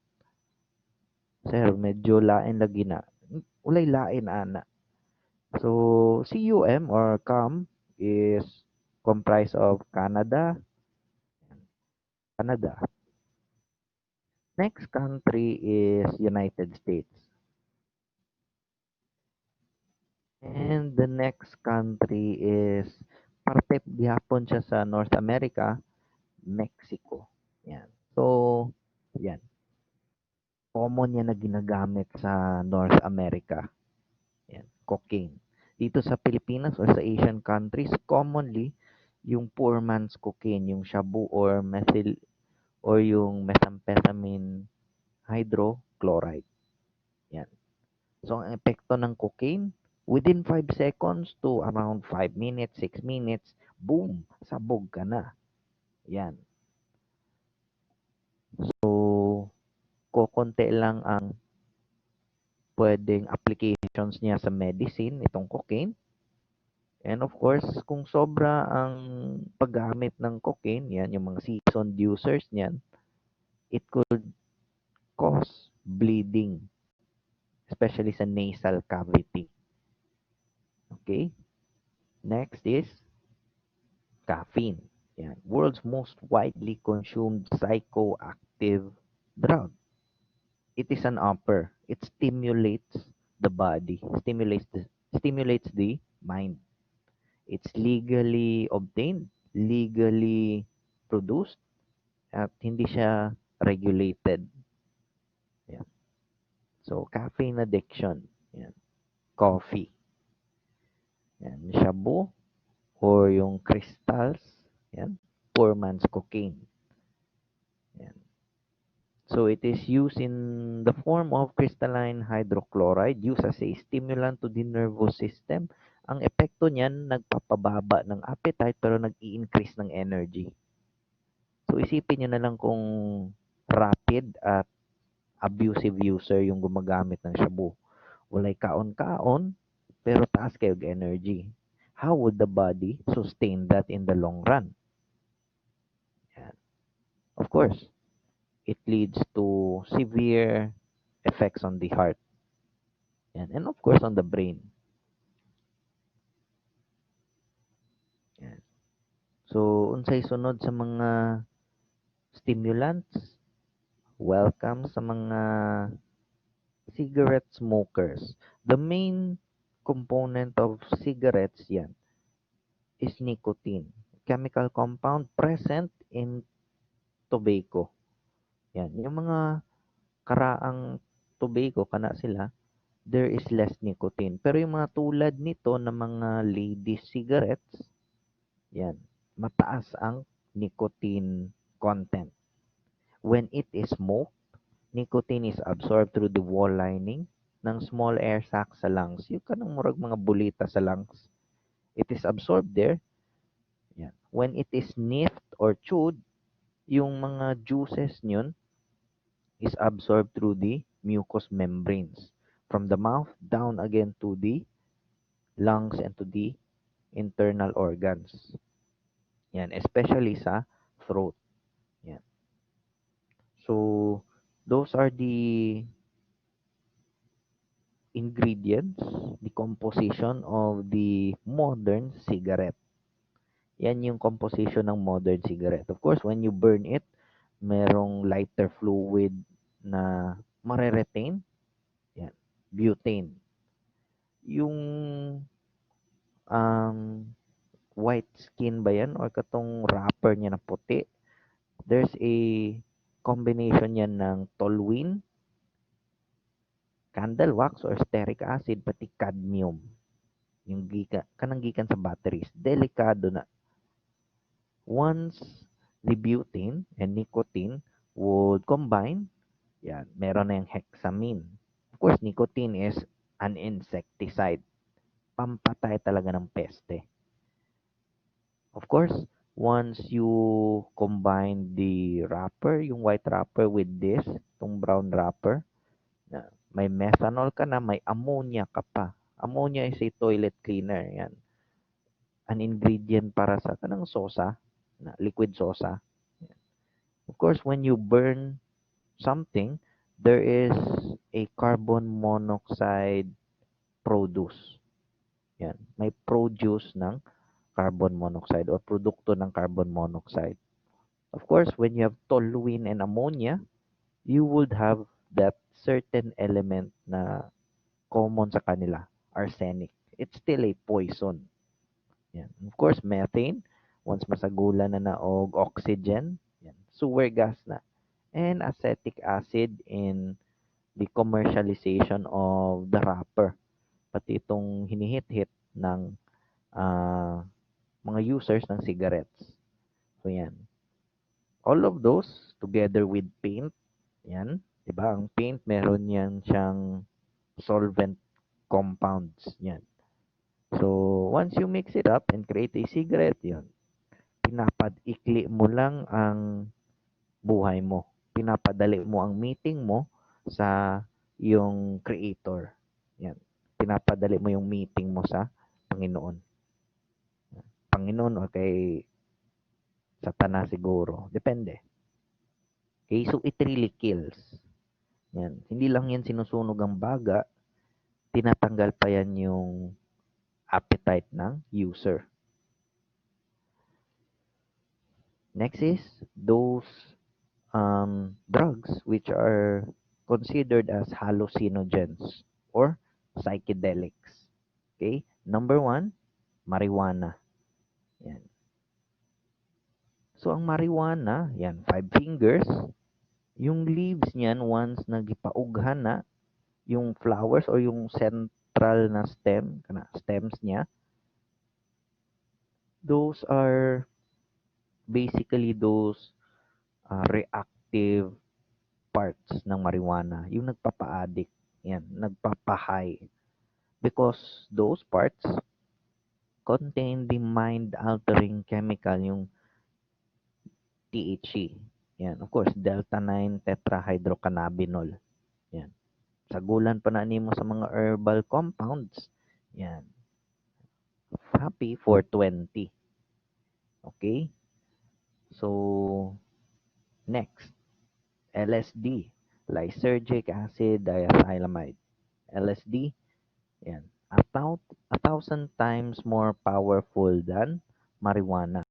[SPEAKER 1] Sir, medyo lain lagi na. Ulay lain ana. So, CUM or CUM is comprised of Canada. Next country is United States. And the next country is parte gihapon siya sa North America, Mexico. Yan. So, yan. Common yan na ginagamit sa North America. Yan. Cocaine. Dito sa Pilipinas or sa Asian countries, commonly, yung poor man's cocaine, yung shabu or methyl or yung methamphetamine hydrochloride. Yan. So, ang epekto ng cocaine, within 5 seconds to around 5 minutes, 6 minutes, boom, sabog ka na. Yan. So, kokonti lang ang pwedeng applications niya sa medicine, itong cocaine. And of course, kung sobra ang paggamit ng cocaine, yan, yung mga seasoned users niyan, it could cause bleeding, especially sa nasal cavity. Okay? Next is caffeine. Yan. World's most widely consumed psychoactive drug. It is an upper. It stimulates the body, stimulates the mind. It's legally obtained, legally produced, at hindi siya regulated. Yan. So, caffeine addiction. Yan. Coffee. Yan. Shabu or yung crystals. Yan. Poor man's cocaine. Yan. So it is used in the form of crystalline hydrochloride used as a stimulant to the nervous system. Ang epekto niyan, nagpapababa ng appetite pero nag-i-increase ng energy. So isipin nyo na lang kung rapid at abusive user yung gumagamit ng shabu. Walay kaon-kaon pero taas kayo energy. How would the body sustain that in the long run? Yan. Of course, it leads to severe effects on the heart. Yan. And of course, on the brain. Yan. So, unsay sunod sa mga stimulants? Welcome sa mga cigarette smokers. The main component of cigarettes yan is nicotine, chemical compound present in tobacco. Yan, yung mga karaang tobacco, kana sila, there is less nicotine. Pero yung mga tulad nito na mga ladies cigarettes, yan, mataas ang nicotine content. When it is smoked, nicotine is absorbed through the wall lining ng small air sac sa lungs. Yung kanang murag mga bulita sa lungs. It is absorbed there. Yan. When it is sniffed or chewed, yung mga juices nyon is absorbed through the mucous membranes from the mouth down again to the lungs and to the internal organs. Yan, especially sa throat. Yan. So, those are the ingredients, the composition of the modern cigarette. Yan yung composition ng modern cigarette. Of course, when you burn it, merong lighter fluid na mare-retain. Yan, butane. Yung white skin ba yan or katong wrapper niya na puti, there's a combination yan ng toluene, candle wax or stearic acid, pati cadmium. Yung kanang gikan sa batteries. Delikado na. Once the butane and nicotine would combine, yan, meron na yung hexamine. Of course, nicotine is an insecticide. Pampatay talaga ng peste. Of course, once you combine the wrapper, yung white wrapper with this, itong brown wrapper, na may methanol ka na, may ammonia ka pa. Ammonia is a toilet cleaner. Yan. An ingredient para sa kanang sosa, na liquid sosa. Yan. Of course, when you burn something, there is a carbon monoxide produce. Yan. May produce ng carbon monoxide or produkto ng carbon monoxide. Of course, when you have toluene and ammonia, you would have that certain element na common sa kanila, arsenic. It's still a poison. Yan. Of course, methane, once masagulan na og oxygen, yan, sewer gas na. And acetic acid in the commercialization of the wrapper. Pati itong hinihit-hit ng mga users ng cigarettes. So, yan. All of those, together with paint, yan, diba? Ang paint, meron yan siyang solvent compounds, yan. So, once you mix it up and create a cigarette, yan, pinapadikli mo lang ang buhay mo. Pinapadali mo ang meeting mo sa yung creator. Yan. Pinapadali mo yung meeting mo sa Panginoon. Panginoon o kay Satanas siguro. Depende. Okay, so it really kills. Yan. Hindi lang yan sinusunog ang baga, tinatanggal pa yan yung appetite ng user. Next is those drugs which are considered as hallucinogens or psychedelics. Okay? Number 1, marijuana. Yan. So, ang marijuana, yan, 5 fingers, yung leaves niyan, once nagipaughan na, yung flowers or yung central na stems niya, those are basically those reactive parts ng marijuana. Yung nagpapa-addict, yan, nagpapa-high. Because those parts contain the mind-altering chemical, yung THC. Yan, of course, delta-9 tetrahydrocannabinol. Yan. Sagulan pa na nimo sa mga herbal compounds. Yan. Happy 420. Okay? So, next, LSD, lysergic acid diethylamide. LSD, yan, a thousand times more powerful than marijuana.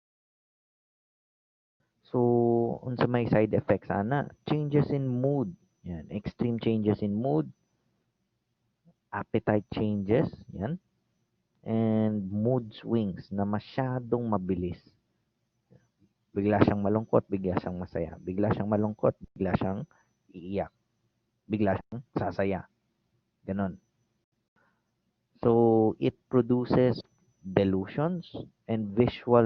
[SPEAKER 1] So, unsa may side effects ana? Changes in mood. Yan, extreme changes in mood, appetite changes, yan, and mood swings na masyadong mabilis. Bigla siyang malungkot, bigla siyang masaya. Bigla siyang malungkot, bigla siyang iiyak. Bigla siyang sasaya. Ganon. So, it produces delusions and visual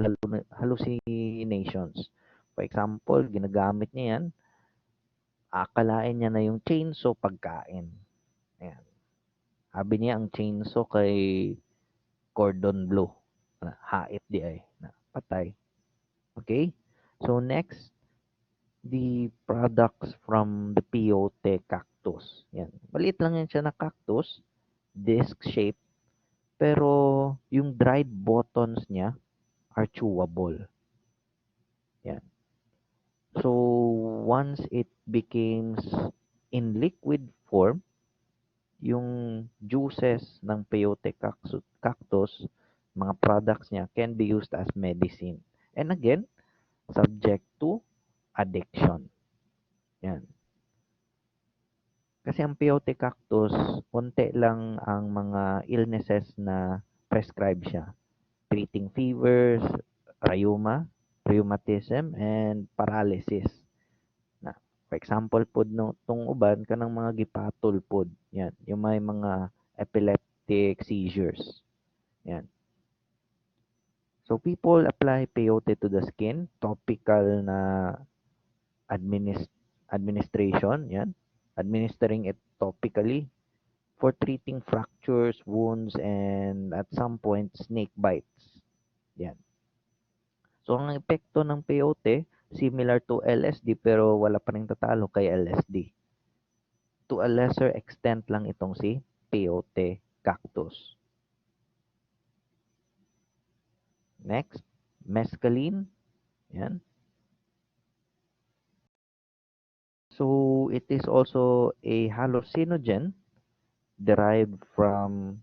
[SPEAKER 1] hallucinations. For example, ginagamit niya yan, akalain niya na yung chainsaw pagkain. Ayan. Sabi niya ang chainsaw kay cordon bleu. Hait di ay. Patay. Okay? So, next, the products from the peyote cactus. Yan. Maliit lang yan siya na cactus, disc shape, pero yung dried bottoms niya are chewable. Yan. So once it becomes in liquid form, yung juices ng peyote cactus, mga products niya can be used as medicine. And again, subject to addiction. Yan. Kasi ang peyote cactus, konti lang ang mga illnesses na prescribe siya. Treating fevers, rheumatism, and paralysis. Na, for example, pod no, tong uban kanang mga gipatol pod. Yan, yung may mga epileptic seizures. Yan. So people apply peyote to the skin, topical na administration, yan. Administering it topically for treating fractures, wounds, and at some point, snake bites. Yan. So, ang epekto ng peyote, similar to LSD pero wala pa rin tatalo kay LSD. To a lesser extent lang itong si peyote cactus. Next, mescaline. Yan. So, it is also a hallucinogen derived from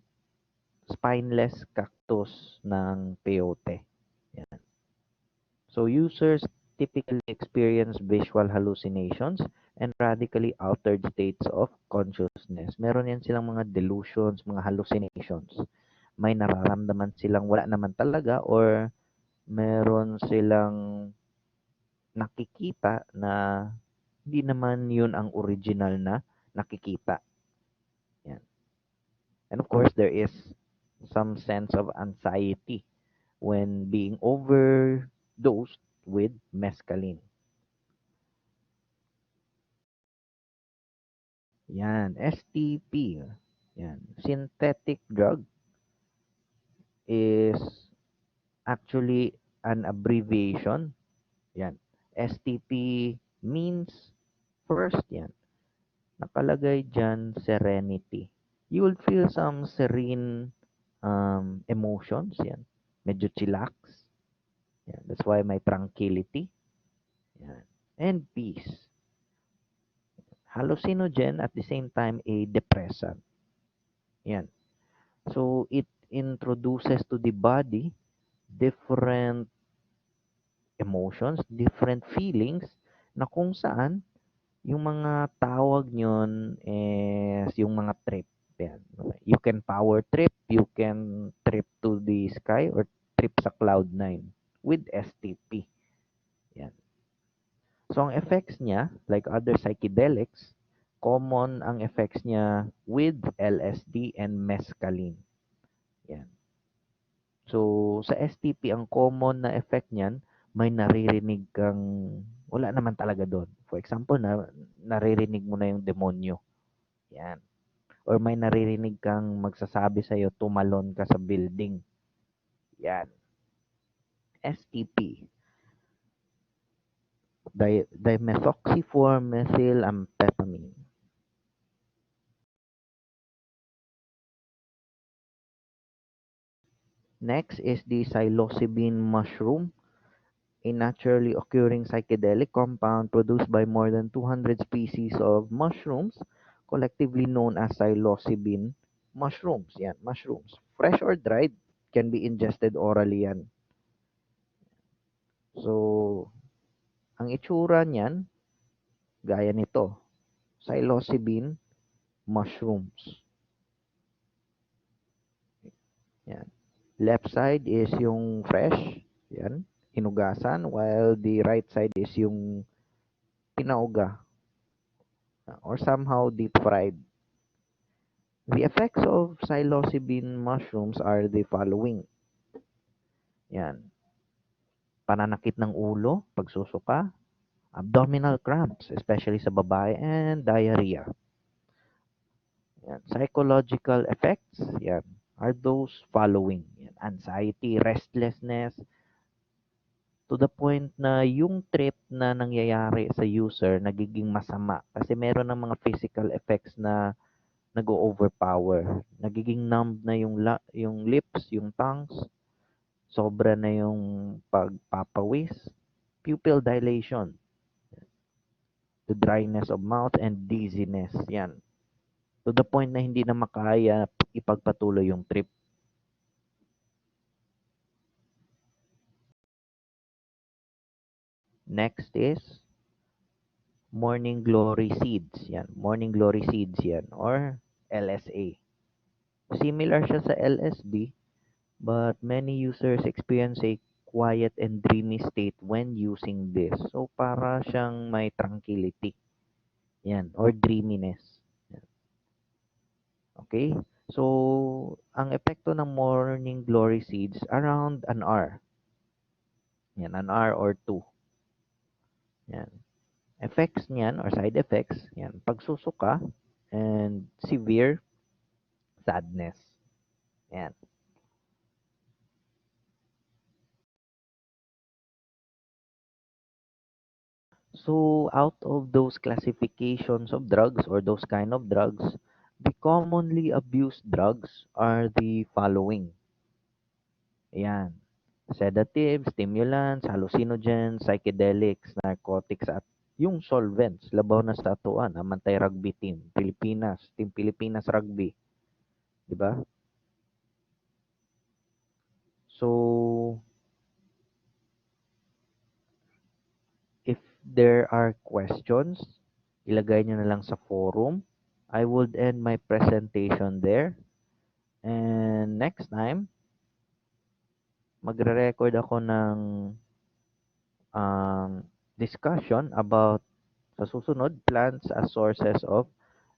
[SPEAKER 1] spineless cactus ng peyote. Yan. So users typically experience visual hallucinations and radically altered states of consciousness. Meron yan silang mga delusions, mga hallucinations. May nararamdaman silang wala naman talaga or meron silang nakikita na hindi naman yun ang original na nakikita. Yan. And of course, there is some sense of anxiety when being overdosed with mescaline. Yan, STP. Yan, synthetic drug is actually an abbreviation. Yan, STP means first yan. Nakalagay dyan serenity. You will feel some serene emotions. Yan, medyo chillax. Yan, that's why may tranquility. Yan, and peace. Hallucinogen at the same time a depressant. Yan. So it introduces to the body different emotions, different feelings na kung saan yung mga tawag nyon is yung mga trip. Yan. You can power trip, you can trip to the sky or trip sa cloud 9 with STP. Yan. So ang effects niya, like other psychedelics, common ang effects niya with LSD and mescaline. Yan. So, sa STP, ang common na effect niyan, may naririnig kang, wala naman talaga doon. For example, naririnig mo na yung demonyo. Yan. Or may naririnig kang magsasabi sa'yo, tumalon ka sa building. Yan. STP. Dimethoxyformethylamphetamine. Next is the psilocybin mushroom, a naturally occurring psychedelic compound produced by more than 200 species of mushrooms, collectively known as psilocybin mushrooms. Yan, mushrooms. Fresh or dried, can be ingested orally yan. So, ang itsura niyan, gaya nito, psilocybin mushrooms. Yan. Left side is yung fresh, yan, hinugasan, while the right side is yung pinauga or somehow deep fried. The effects of psilocybin mushrooms are the following. Yan. Pananakit ng ulo, pagsusuka, abdominal cramps, especially sa babae, and diarrhea. Yan. Psychological effects, yan, are those following. Yan. Anxiety, restlessness, to the point na yung trip na nangyayari sa user nagiging masama kasi meron ng mga physical effects na nag-overpower. Nagiging numb na yung lips, yung tongues, sobra na yung pagpapawis, pupil dilation, the dryness of mouth, and dizziness. Yan. To the point na hindi na makaya ipagpatuloy yung trip. Next is morning glory seeds. Yan. Morning glory seeds yan. Or LSA. Similar siya sa LSD, but many users experience a quiet and dreamy state when using this. So, para siyang may tranquility. Yan. Or dreaminess. Yan. Okay? So, ang epekto ng morning glory seeds around an hour. Yan, an hour or two. Yan. Effects niyan or side effects, yan, pagsusuka and severe sadness. Yan. So, out of those classifications of drugs or those kind of drugs, the commonly abused drugs are the following. Yan. Sedatives, stimulants, hallucinogens, psychedelics, narcotics, at yung solvents, labaw na statuan, Amantay Rugby Team, Pilipinas, Team Pilipinas Rugby, di ba? So, if there are questions, ilagay nyo na lang sa forum. I would end my presentation there. And next time, magre-record ako ng um, discussion about sa susunod, plants as sources of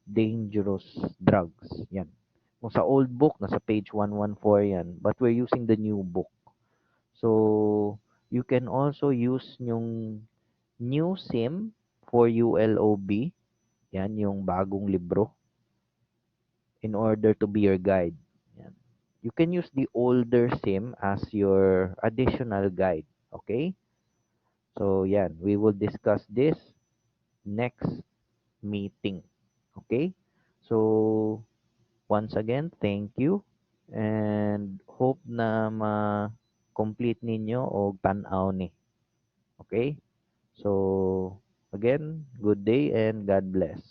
[SPEAKER 1] dangerous drugs. Yan. Kung sa old book, nasa page 114 yan. But we're using the new book. So, you can also use yung new SIM for ULOB. Yan, yung bagong libro in order to be your guide. Yan. You can use the older SIM as your additional guide. Okay? So, yan. We will discuss this next meeting. Okay? So, once again, thank you and hope na ma-complete ninyo o tanaw ni. Okay? So, again, good day and God bless.